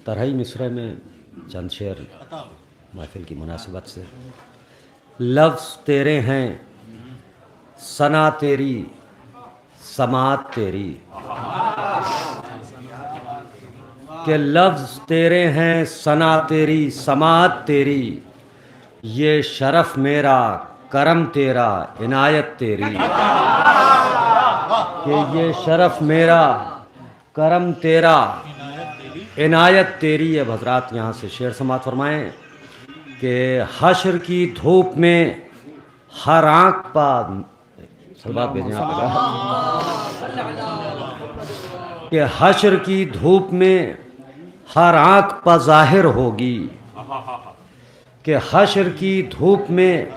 तरही मिसरे में चंद शेर महफिल की मुनासिबत से। लफ्ज़ तेरे हैं, सना तेरी, समात तेरी, कि लफ्ज़ तेरे हैं, सना तेरी, समात तेरी, ये शरफ़ मेरा, करम तेरा, इनायत तेरी, कि ये शरफ़ मेरा, करम तेरा, इनायत तेरी। अब हज़रात यहाँ से शेर समात फरमाएँ कि हश्र की धूप में हर आँख पर सलवात भेजें आप कि हश्र की धूप में हर आँख पर ज़ाहिर होगी, कि हश्र की धूप में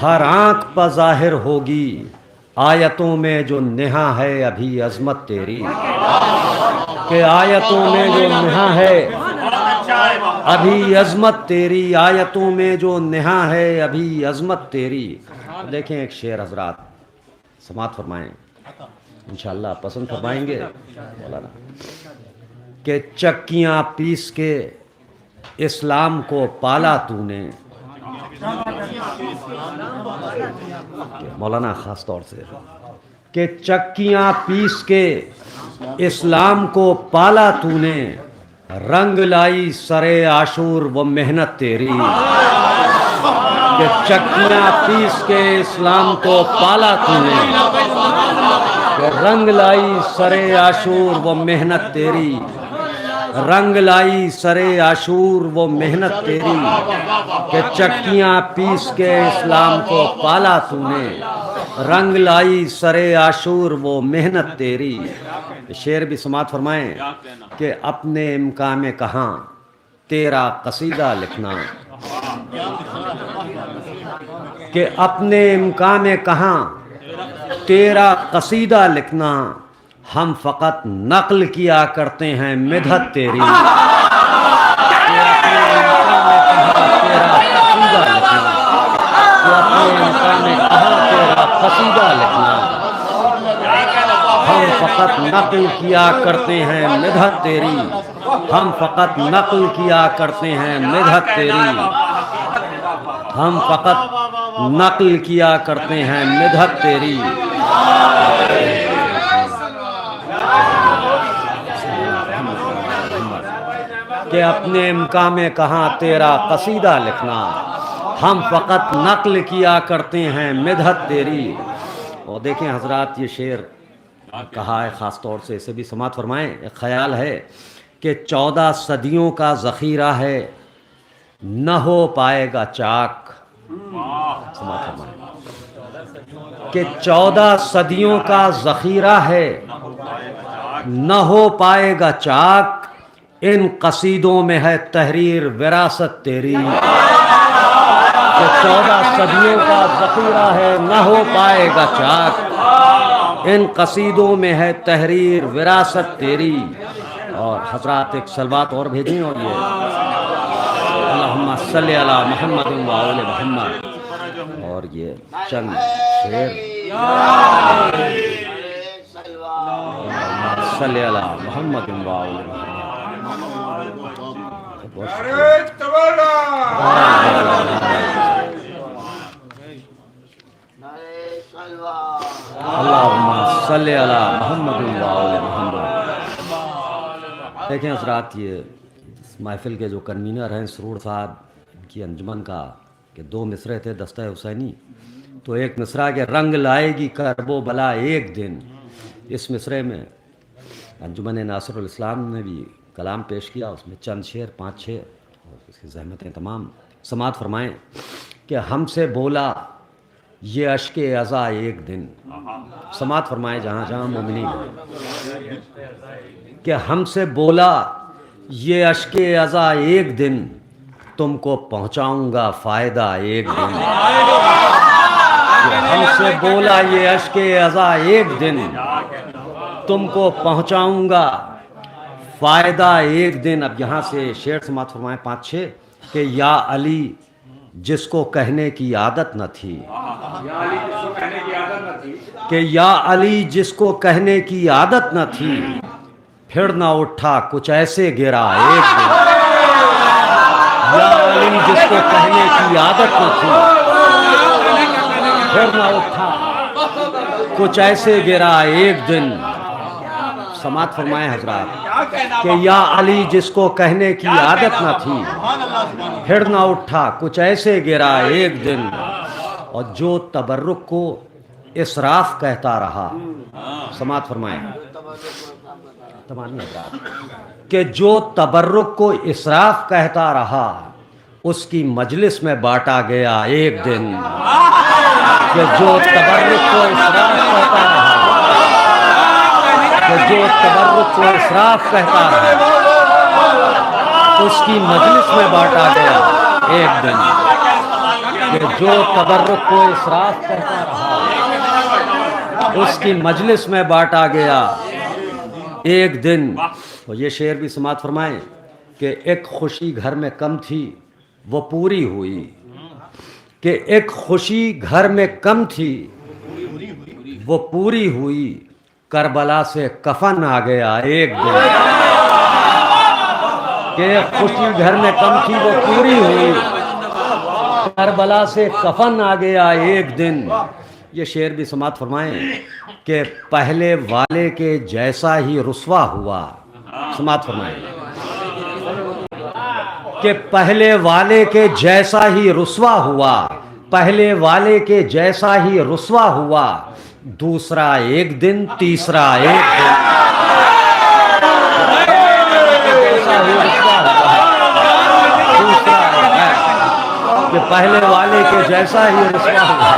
हर आँख पर ज़ाहिर होगी, आयतों में जो निहा है अभी अज़मत तेरी, कि आयतों में जो निहा है अभी अज़मत तेरी, आयतों में जो निहा है अभी अज़मत तेरी। देखें एक शेर हज़रात समात फरमाएँ, इंशाअल्लाह पसंद फरमाएंगे मौलाना, कि चक्कियाँ पीस के इस्लाम को पाला तूने, मौलाना ख़ास तौर से, कि चक्कियाँ पीस के इस्लाम को पाला तूने, रंग लाई सरे आशूर वो मेहनत तेरी, कि चक्कियाँ पीस के इस्लाम को पाला तूने, कि रंग लाई सरे आशूर वो मेहनत तेरी, रंग लाई सरे आशूर वो मेहनत तेरी, कि चक्कियाँ पीस के इस्लाम को पाला तूने, रंग लाई सरे आशूर वो मेहनत तेरी। शेर भी समात फरमाएं कि अपने इम्कान में कहाँ तेरा कसीदा लिखना, कि अपने इम्कान में कहाँ तेरा कसीदा लिखना, हम फ़कत नक़ल किया करते हैं मिदहत तेरी, कि अपने इम्कान में कहाँ तेरा कसीदा लिखना, कि अपने इम्कान में कहाँ तेरा कसीदा लिखना, हम फ़कत नक़ल किया करते हैं मिदहत तेरी, हम फ़कत नक़ल किया करते हैं मिदहत तेरी, हम फ़कत नक़ल किया करते हैं मिदहत तेरी। कि अपने इम्कान में कहाँ तेरा कसीदा लिखना, हम फ़कत नक़ल किया करते हैं मिदहत तेरी। और देखें हज़रात ये शेर कहा है ख़ास तौर से, इसे भी समात फरमाएँ। एक ख़याल है कि 14 सदियों का ज़ख़ीरा है, न हो पाएगा चाक, समात फरमाएँ कि 14 सदियों का ज़ख़ीरा है, न हो पाएगा चाक, इन कसीदों में है तहरीर विरासत तेरी, कि 14 सदियों का ज़ख़ीरा है, न हो पाएगा चाक, इन कसीदों में है तहरीर विरासत तेरी। और हज़रात एक सलवात और भेजें, और ये अल्लाहुम्मा सल्ली अला मुहम्मद व आले मुहम्मद, और ये चंद शेर सल्ली अला मुहम्मद व आले मुहम्मद। अल्लाहुम्मा सल्ली अला मुहम्मद व आले मुहम्मद। देखें हज़रात ये महफिल के जो कन्वीनर हैं सरूर साहब, इनकी अंजुमन का कि 2 मिसरे थे दस्ता हुसैनी, तो एक मिसरा के रंग लाएगी करबो बला एक दिन, इस मिसरे में अंजुमन नासिरुल इस्लाम ने भी कलाम पेश किया, उसमें चंद शेर 5 शेर और इसकी ज़हमतें तमाम समात फरमाएँ कि हमसे बोला ये अश्के अज़ा एक दिन, समात फरमाएँ जहाँ जहाँ मोमिनीन हैं, कि हमसे बोला ये अश्के अज़ा एक दिन, तुमको पहुँचाऊँगा फ़ायदा एक दिन, कि हमसे बोला ये अश्के अज़ा एक दिन, तुमको पहुँचाऊँगा फ़ायदा एक दिन। अब यहाँ से शेर समात फरमाएँ 5-6 कि या अली जिसको कहने की आदत न थी, कि या अली जिसको कहने की आदत न थी, پھر نہ اٹھا کچھ ایسے گرا ایک دن، یا علی جس کو کہنے کی عادت نہ تھی، پھر نہ اٹھا کچھ ایسے گرا ایک دن. سماعت فرمائیں حضرات کہ یا علی جس کو کہنے کی عادت نہ تھی، پھر نہ اٹھا کچھ ایسے گرا ایک دن، اور جو تبرک کو اسراف کہتا رہا. سماعت فرمائیں کہ جو تبرک کو اسراف کہتا رہا اس کی مجلس میں بانٹا گیا ایک دن. کہ جو تبرک کو اسراف کہتا رہا، کہ جو تبرک کو اسراف کہتا رہا اس کی مجلس میں بانٹا گیا ایک دن. کہ جو تبرک کو اسراف کہتا رہا اس کی مجلس میں بانٹا گیا ایک دن. اور یہ شعر بھی سماعت فرمائیں کہ ایک خوشی گھر میں کم تھی وہ پوری ہوئی. کہ ایک خوشی گھر میں کم تھی وہ پوری ہوئی، کربلا سے کفن آ گیا ایک دن. کہ ایک خوشی گھر میں کم تھی وہ پوری ہوئی، کربلا سے کفن آ گیا ایک دن. یہ شعر بھی سماعت فرمائیں کہ پہلے والے کے جیسا ہی رسوا ہوا. سماعت فرمائیں کہ پہلے والے کے جیسا ہی رسوا ہوا، پہلے والے کے جیسا ہی رسوا ہوا، دوسرا ایک دن تیسرا ایک دن. کہ پہلے والے کے جیسا ہی رسوا ہوا،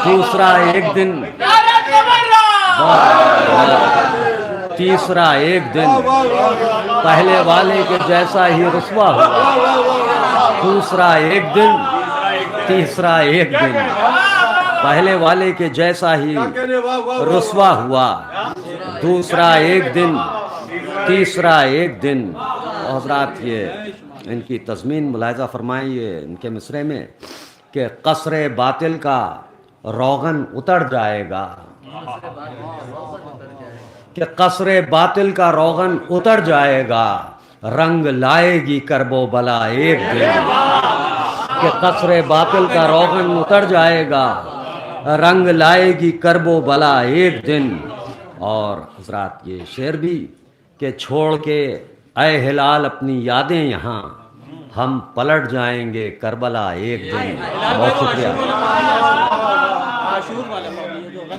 دوسرا ایک دن تیسرا ایک دن. پہلے والے کے جیسا ہی رسوا ہوا، دوسرا ایک دن تیسرا ایک دن. پہلے والے کے جیسا ہی رسوا ہوا، دوسرا ایک دن تیسرا ایک دن. حضرات یہ ان کی تضمین ملاحظہ فرمائیں یہ ان کے مصرے میں کہ قصر باطل کا روغن اتر جائے گا. کہ قصر باطل کا روغن اتر جائے گا، رنگ لائے گی کرب و بلا ایک دن. کہ قصر باطل کا روغن اتر جائے گا، رنگ لائے گی کرب و بلا ایک دن. اور حضرات یہ شعر بھی کہ چھوڑ کے اے ہلال اپنی یادیں یہاں، ہم پلٹ جائیں گے کربلا ایک دن. بہت شکریہ.